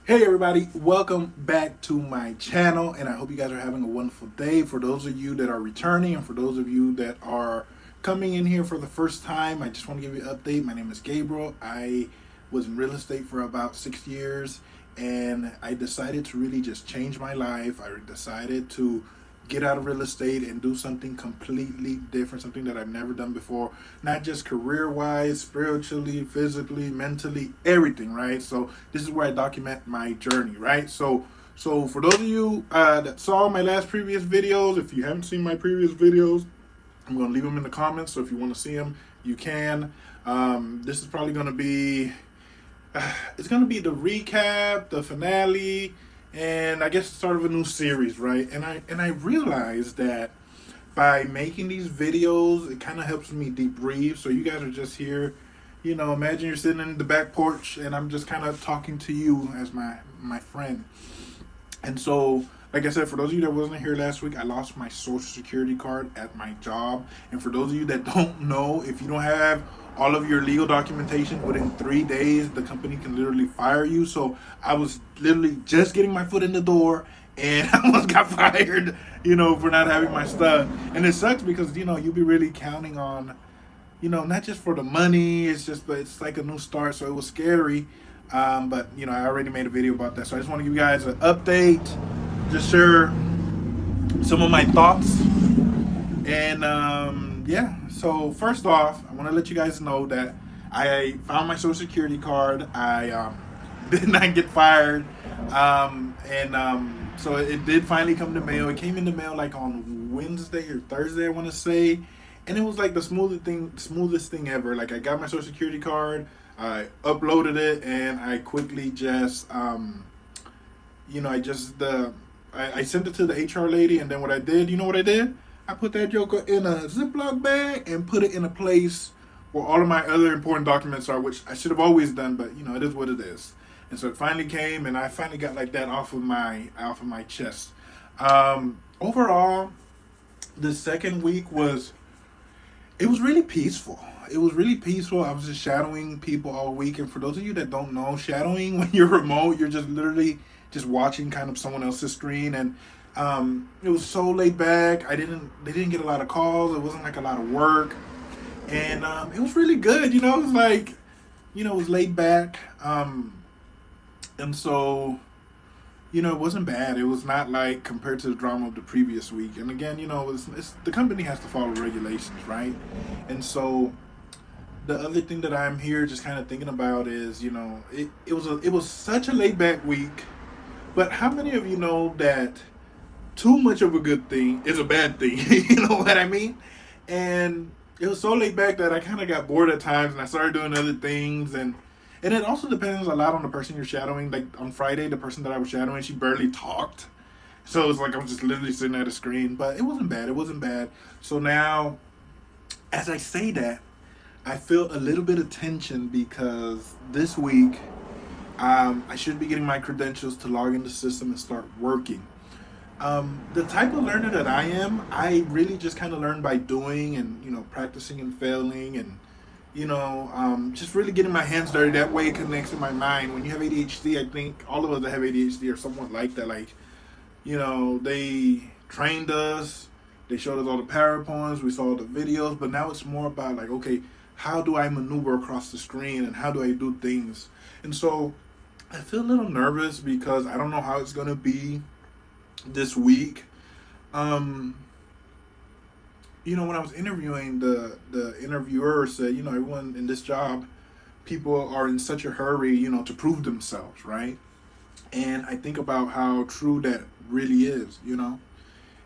Hey everybody, welcome back to my channel, and I hope you guys are having a wonderful day. For those of you that are returning, and for those of you that are coming in here for the first time, I just want to give you an update. My name is Gabriel. I was in real estate for about 6 years, and I decided to really just change my life. I decided to get out of real estate and do something completely different, something that I've never done before, not just career wise, spiritually, physically, mentally, everything, right? So this is where I document my journey, right? So for those of you that saw my last previous videos, if you haven't seen my previous videos, I'm going to leave them in the comments. So if you want to see them, you can. This is probably going to be it's gonna be the recap, the finale, and I guess the start of a new series, right? And I realized that by making these videos, it kind of helps me debrief. So you guys are just here, imagine you're sitting in the back porch, and I'm just kind of talking to you as my friend. And so, like I said, for those of you that wasn't here last week, I lost my social security card at my job. And for those of you that don't know, if you don't have all of your legal documentation within 3 days, the company can literally fire you. So I was literally just getting my foot in the door and I almost got fired, for not having my stuff. And it sucks because, you'll be really counting on, not just for the money, but it's like a new start. So it was scary. But I already made a video about that, so I just want to give you guys an update, just share some of my thoughts, and yeah. So first off, I want to let you guys know that I found my social security card. I did not get fired, and so it did finally come to mail. It came in the mail like on Wednesday or Thursday, I want to say, and it was like the smoothest thing ever. Like I got my social security card. I uploaded it and I quickly just, I just I sent it to the HR lady, and then what I did, you know what I did? I put that joker in a Ziploc bag and put it in a place where all of my other important documents are, which I should have always done, but it is what it is. And so it finally came, and I finally got like that off of my chest. Overall, the second week it was really peaceful. It was really peaceful. I was just shadowing people all week. And for those of you that don't know, shadowing when you're remote, you're just literally just watching kind of someone else's screen. And it was so laid back. They didn't get a lot of calls. It wasn't like a lot of work. And it was really good. It was like, it was laid back. And so it wasn't bad. It was not like compared to the drama of the previous week. And again, the company has to follow regulations, right? And so the other thing that I'm here just kind of thinking about is, it was such a laid back week. But how many of you know that too much of a good thing is a bad thing? You know what I mean? And it was so laid back that I kind of got bored at times, and I started doing other things. And it also depends a lot on the person you're shadowing. Like on Friday, the person that I was shadowing, she barely talked. So it was like I was just literally sitting at a screen. But it wasn't bad. It wasn't bad. So now, as I say that, I feel a little bit of tension because this week I should be getting my credentials to log in the system and start working. The type of learner that I am, I really just kind of learn by doing and practicing and failing and just really getting my hands dirty. That way it connects to my mind. When you have ADHD, I think all of us that have ADHD are somewhat like that. Like, they trained us, they showed us all the PowerPoints, we saw the videos, but now it's more about like, okay, how do I maneuver across the screen and how do I do things? And so I feel a little nervous because I don't know how it's going to be this week. Um, when I was interviewing, the interviewer said, everyone in this job, people are in such a hurry, to prove themselves, right? And I think about how true that really is.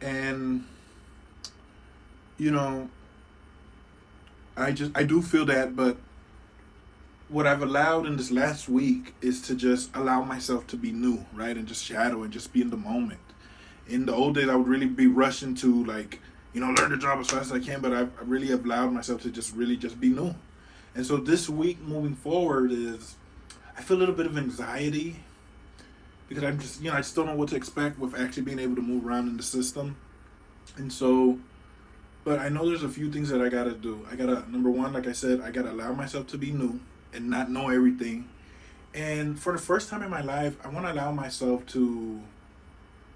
And you know, I do feel that, but what I've allowed in this last week is to just allow myself to be new, right? And just shadow and just be in the moment. In the old days, I would really be rushing to like, learn the job as fast as I can, but I really have allowed myself to just really just be new. And so this week moving forward I feel a little bit of anxiety because I'm just, I just don't know what to expect with actually being able to move around in the system. And so, but I know there's a few things that I gotta do. Number one, like I said, I gotta allow myself to be new and not know everything. And for the first time in my life, I want to allow myself to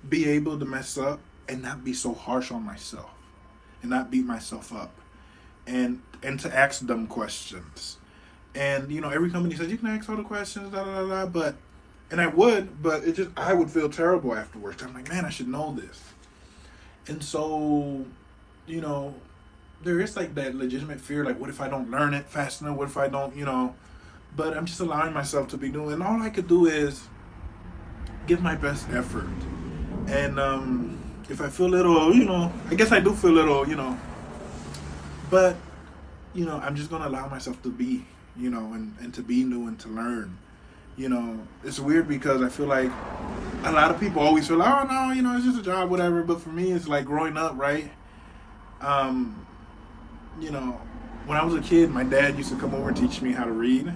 be able to mess up and not be so harsh on myself and not beat myself up and to ask dumb questions. And every company says you can ask all the questions, da da da da. But and I would, but it just I would feel terrible afterwards. I'm like, man, I should know this. And so, you know, there is like that legitimate fear, like, what if I don't learn it fast enough? What if I don't, But I'm just allowing myself to be doing. And all I could do is give my best effort. And if I feel a little, I guess I do feel a little, but I'm just gonna allow myself to be, and to be new and to learn. It's weird because I feel like a lot of people always feel like, oh no, it's just a job, whatever. But for me, it's like growing up, right? Um, you know, when I was a kid, my dad used to come over and teach me how to read,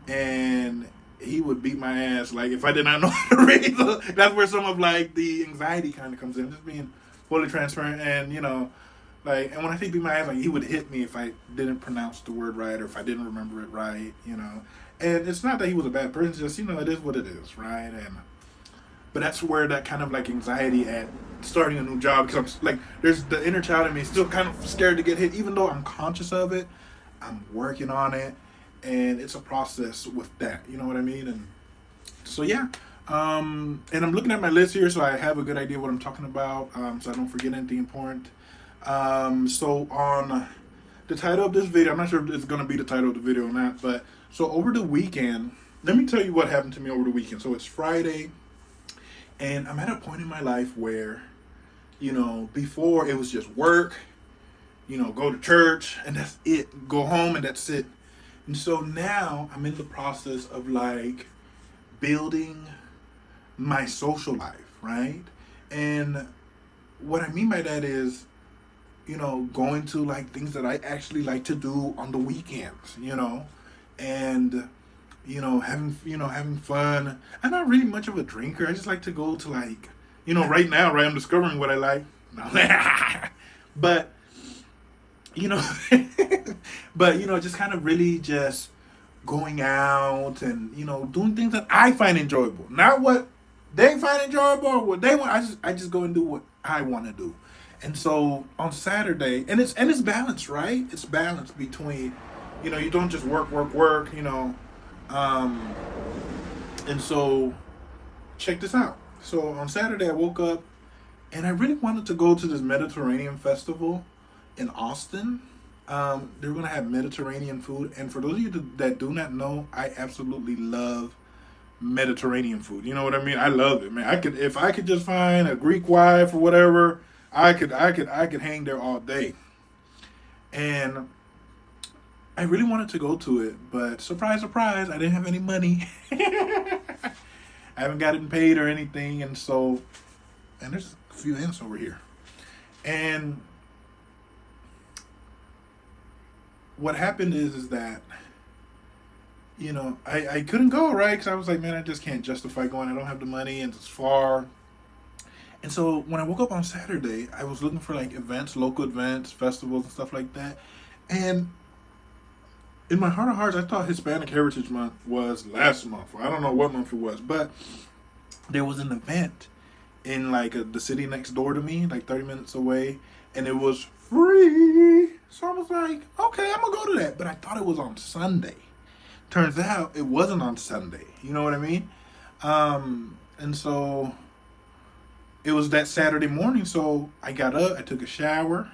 and he would beat my ass like if I did not know how to read. So that's where some of like the anxiety kind of comes in, just being fully transparent. And like, and when I say beat my ass, like he would hit me if I didn't pronounce the word right or if I didn't remember it right. And it's not that he was a bad person, it's just it is what it is, right? And but that's where that kind of like anxiety at starting a new job, because I'm like, there's the inner child in me still kind of scared to get hit, even though I'm conscious of it. I'm working on it, and it's a process with that. You know what I mean? And so yeah, and I'm looking at my list here, so I have a good idea what I'm talking about, so I don't forget anything important. So on the title of this video, I'm not sure if it's going to be the title of the video or not, but so over the weekend, let me tell you what happened to me over the weekend. So it's Friday, and I'm at a point in my life where, before it was just work, go to church, and that's it. Go home, and that's it. And so now I'm in the process of like building my social life, right? And what I mean by that is, going to like things that I actually like to do on the weekends, and having fun. I'm not really much of a drinker. I just like to go to like, right now, right? I'm discovering what I like. No. But you know, but just kind of really just going out and doing things that I find enjoyable, not what they find enjoyable or what they want. I just go and do what I want to do. And so on Saturday, and it's balanced, right? It's balanced between, you don't just work. Um, and so check this out. So on Saturday, I woke up and I really wanted to go to this Mediterranean festival in Austin. They're gonna have Mediterranean food, and for those of you that do not know, I absolutely love Mediterranean food. You know what I mean? I love it, man. If I could just find a Greek wife or whatever, I could hang there all day. And I really wanted to go to it, but surprise, surprise, I didn't have any money. I haven't gotten paid or anything, and there's a few ants over here. And what happened is that I couldn't go, right, because I was like, man, I just can't justify going. I don't have the money, and it's far. And so when I woke up on Saturday, I was looking for like events, local events, festivals, and stuff like that. And in my heart of hearts, I thought Hispanic Heritage Month was last month. I don't know what month it was, but there was an event in like the city next door to me, like 30 minutes away, and it was free. So I was like, okay, I'm gonna go to that. But I thought it was on Sunday. Turns out it wasn't on Sunday. You know what I mean? And so it was that Saturday morning. So I got up, I took a shower,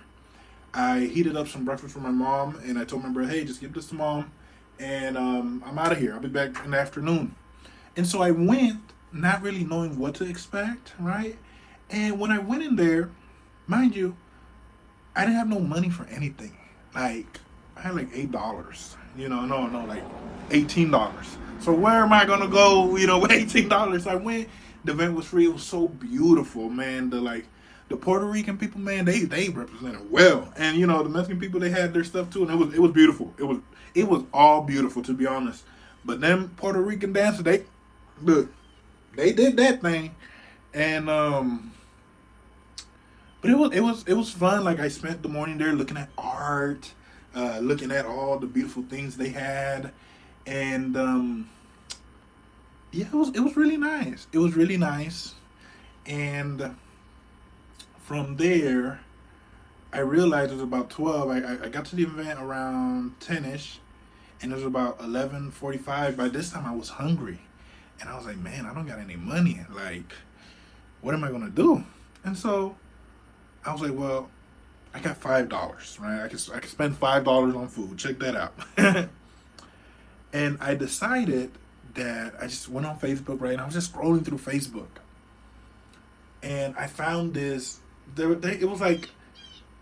I heated up some breakfast for my mom, and I told my brother, hey, just give this to mom, and I'm out of here. I'll be back in the afternoon. And so I went, not really knowing what to expect, right? And when I went in there, mind you, I didn't have no money for anything. Like, I had like $8. No, like $18. So where am I gonna go, with $18? So I went. The event was free. It was so beautiful, man. The Puerto Rican people, man, they represented well, and the Mexican people, they had their stuff too, and it was beautiful. It was all beautiful, to be honest. But them Puerto Rican dancers, they did that thing, and but it was fun. Like, I spent the morning there looking at art, looking at all the beautiful things they had, and yeah, it was really nice. It was really nice, and from there, I realized it was about 12. I got to the event around 10ish, and it was about 11:45. By this time, I was hungry, and I was like, man, I don't got any money. Like, what am I gonna do? And so I was like, well, I got $5, right? I could spend $5 on food. Check that out. And I decided that I just went on Facebook, right? And I was just scrolling through Facebook, and I found this. It was like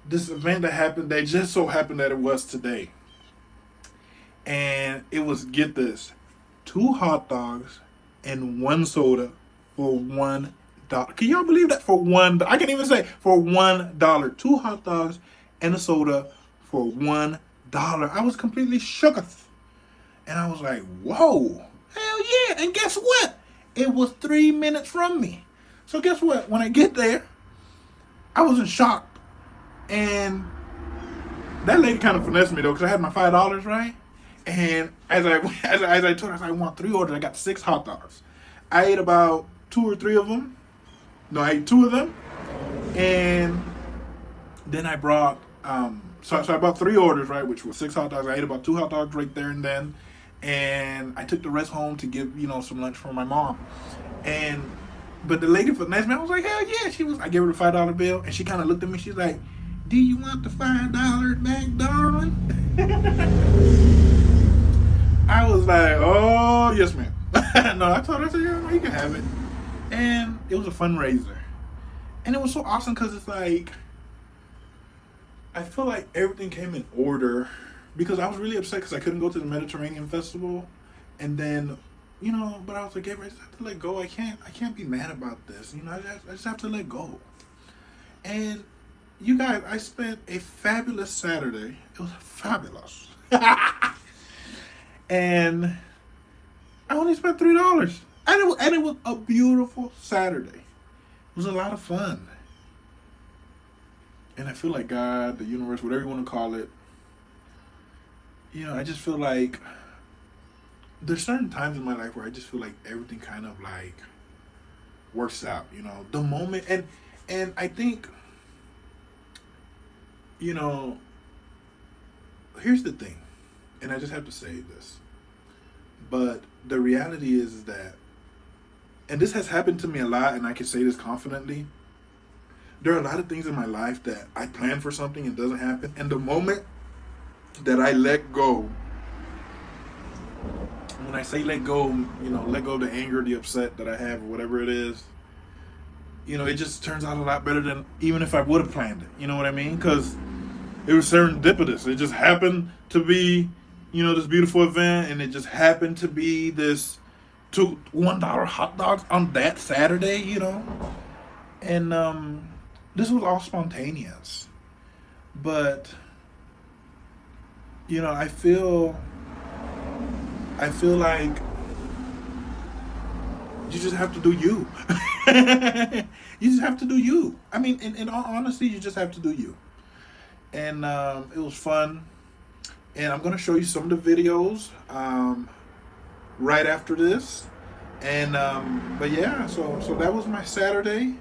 this event that happened. They just so happened that it was today, and it was, get this, two hot dogs and one soda for $1. Can y'all believe that? For one, I can even say for $1, two hot dogs and a soda for $1. I was completely shook, and I was like, "Whoa, hell yeah!" And guess what? It was 3 minutes from me. So guess what? When I get there, I was in shock, and that lady kind of finessed me though, because I had my $5, right? And as I as I told her, I want three orders. I got six hot dogs. I ate about two or three of them. No, I ate two of them, and then I brought so I bought three orders, right, which was six hot dogs. I ate about two hot dogs right there and then, and I took the rest home to give some lunch for my mom. And but the lady finessed me. I was like, hell yeah. She was. I gave her the $5 bill, and she kind of looked at me. She's like, "Do you want the $5 back, darling?" I was like, "Oh yes, ma'am." No, I told her, I said, "Yeah, you can have it." And it was a fundraiser, and it was so awesome because it's like I feel like everything came in order because I was really upset because I couldn't go to the Mediterranean Festival, and then but I was like, Gabriel, I just have to let go. I can't be mad about this. I just have to let go. And you guys, I spent a fabulous Saturday. It was fabulous. And I only spent $3. And it was a beautiful Saturday. It was a lot of fun. And I feel like God, the universe, whatever you want to call it, I just feel like there's certain times in my life where I just feel like everything kind of like works out, the moment. And I think, you know, here's the thing, and I just have to say this, but the reality is that, and this has happened to me a lot, and I can say this confidently. There are a lot of things in my life that I plan for something and it doesn't happen, and the moment that I let go, when I say let go, let go of the anger, the upset that I have, or whatever it is, it just turns out a lot better than even if I would have planned it. You know what I mean? Because it was serendipitous. It just happened to be, this beautiful event, and it just happened to be this two $1 hot dogs on that Saturday, and this was all spontaneous. But I feel like you just have to do you. You just have to do you. I mean, in all honesty, you just have to do you. And it was fun. And I'm gonna show you some of the videos right after this. And but yeah, so that was my Saturday,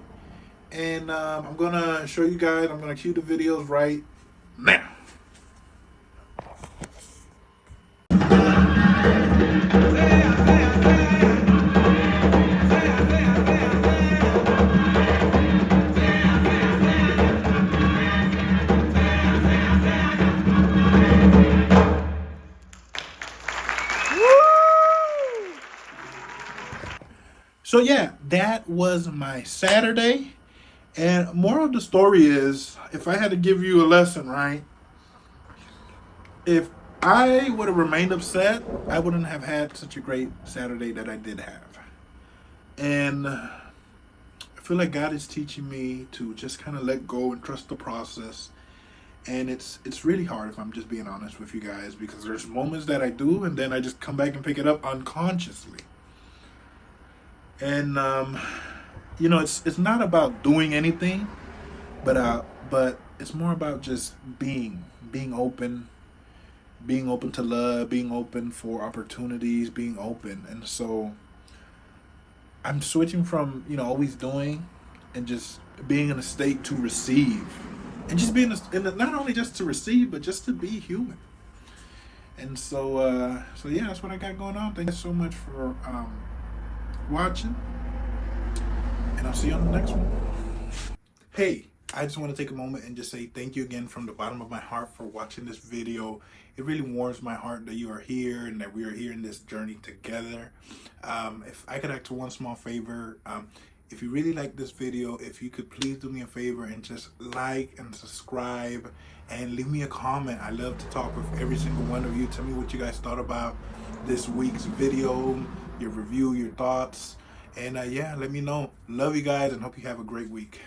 and I'm gonna show you guys. I'm gonna cue the videos right now. So yeah, that was my Saturday. And more of the story is, if I had to give you a lesson, right? If I would have remained upset, I wouldn't have had such a great Saturday that I did have. And I feel like God is teaching me to just kind of let go and trust the process. And it's really hard, if I'm just being honest with you guys, because there's moments that I do, and then I just come back and pick it up unconsciously. And it's not about doing anything, but it's more about just being open, being open to love, being open for opportunities, being open. And so, I'm switching from, always doing and just being in a state to receive. And just being not only just to receive, but just to be human. And so yeah, that's what I got going on. Thank you so much for watching, and I'll see you on the next one. Hey, I just want to take a moment and just say thank you again from the bottom of my heart for watching this video. It really warms my heart that you are here and that we are here in this journey together. If I could ask for one small favor, if you really like this video, if you could please do me a favor and just like and subscribe and leave me a comment. I love to talk with every single one of you. Tell me what you guys thought about this week's video, your review, your thoughts. And yeah, let me know. Love you guys and hope you have a great week.